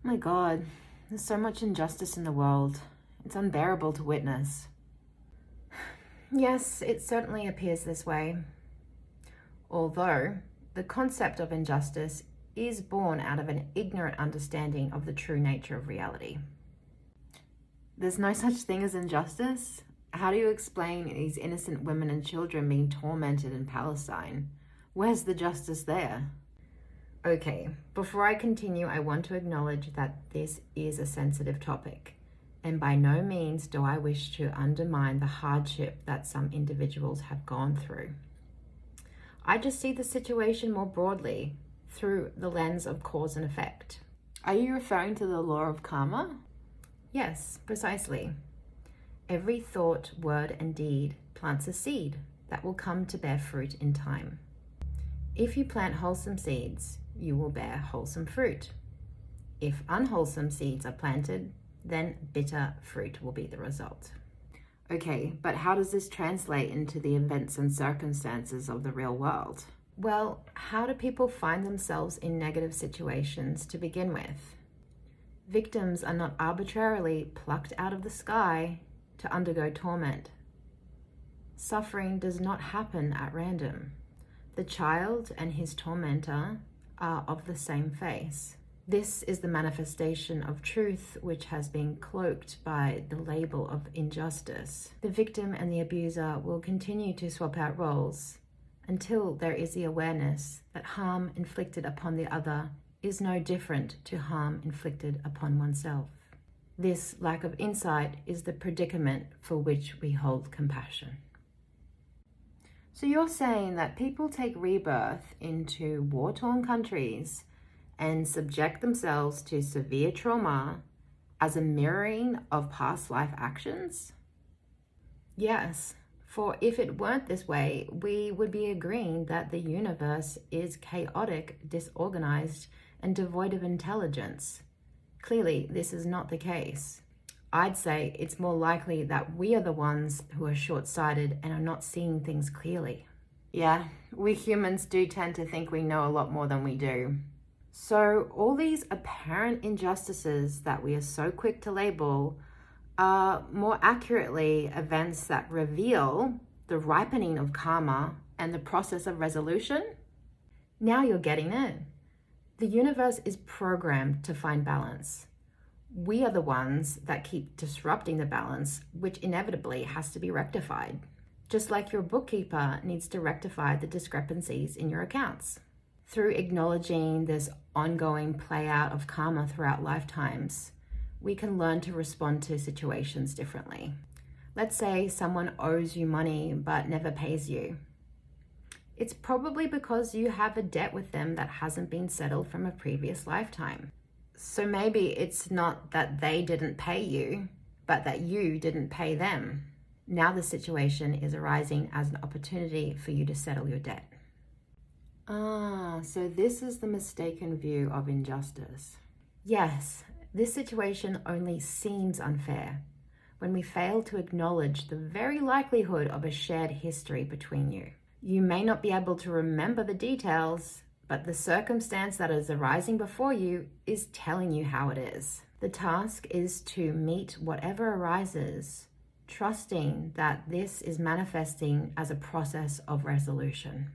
Oh my God, there's so much injustice in the world. It's unbearable to witness. Yes, it certainly appears this way. Although the concept of injustice is born out of an ignorant understanding of the true nature of reality. There's no such thing as injustice? How do you explain these innocent women and children being tormented in Palestine? Where's the justice there? Okay, before I continue, I want to acknowledge that this is a sensitive topic, and by no means do I wish to undermine the hardship that some individuals have gone through. I just see the situation more broadly through the lens of cause and effect. Are you referring to the law of karma? Yes, precisely. Every thought, word, and deed plants a seed that will come to bear fruit in time. If you plant wholesome seeds, you will bear wholesome fruit. If unwholesome seeds are planted, then bitter fruit will be the result. Okay, but how does this translate into the events and circumstances of the real world? Well, how do people find themselves in negative situations to begin with? Victims are not arbitrarily plucked out of the sky to undergo torment. Suffering does not happen at random. The child and his tormentor are of the same face. This is the manifestation of truth which has been cloaked by the label of injustice. The victim and the abuser will continue to swap out roles until there is the awareness that harm inflicted upon the other is no different to harm inflicted upon oneself. This lack of insight is the predicament for which we hold compassion. So you're saying that people take rebirth into war-torn countries and subject themselves to severe trauma as a mirroring of past life actions? Yes, for if it weren't this way, we would be agreeing that the universe is chaotic, disorganized, and devoid of intelligence. Clearly, this is not the case. I'd say it's more likely that we are the ones who are short-sighted and are not seeing things clearly. Yeah, we humans do tend to think we know a lot more than we do. So all these apparent injustices that we are so quick to label are more accurately events that reveal the ripening of karma and the process of resolution. Now you're getting it. The universe is programmed to find balance. We are the ones that keep disrupting the balance, which inevitably has to be rectified. Just like your bookkeeper needs to rectify the discrepancies in your accounts. Through acknowledging this ongoing play out of karma throughout lifetimes, we can learn to respond to situations differently. Let's say someone owes you money but never pays you. It's probably because you have a debt with them that hasn't been settled from a previous lifetime. So maybe it's not that they didn't pay you, but that you didn't pay them. Now the situation is arising as an opportunity for you to settle your debt. So this is the mistaken view of injustice. Yes, this situation only seems unfair when we fail to acknowledge the very likelihood of a shared history between you. You may not be able to remember the details, but the circumstance that is arising before you is telling you how it is. The task is to meet whatever arises, trusting that this is manifesting as a process of resolution.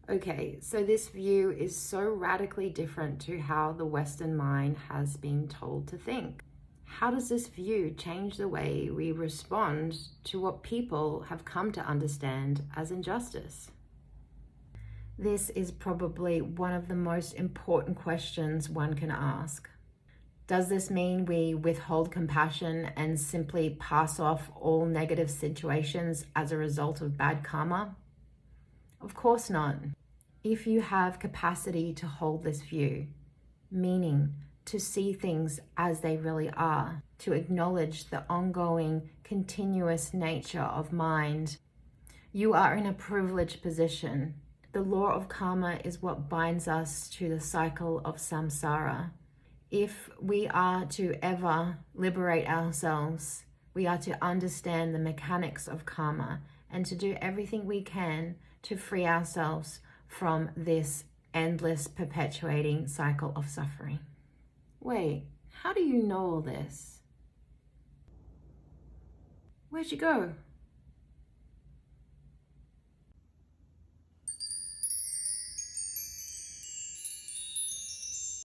Okay, so this view is so radically different to how the Western mind has been told to think. How does this view change the way we respond to what people have come to understand as injustice? This is probably one of the most important questions one can ask. Does this mean we withhold compassion and simply pass off all negative situations as a result of bad karma? Of course not. If you have capacity to hold this view, meaning to see things as they really are, to acknowledge the ongoing, continuous nature of mind, you are in a privileged position. The law of karma is what binds us to the cycle of samsara. If we are to ever liberate ourselves, we are to understand the mechanics of karma and to do everything we can to free ourselves from this endless, perpetuating cycle of suffering. Wait, how do you know all this? Where'd you go?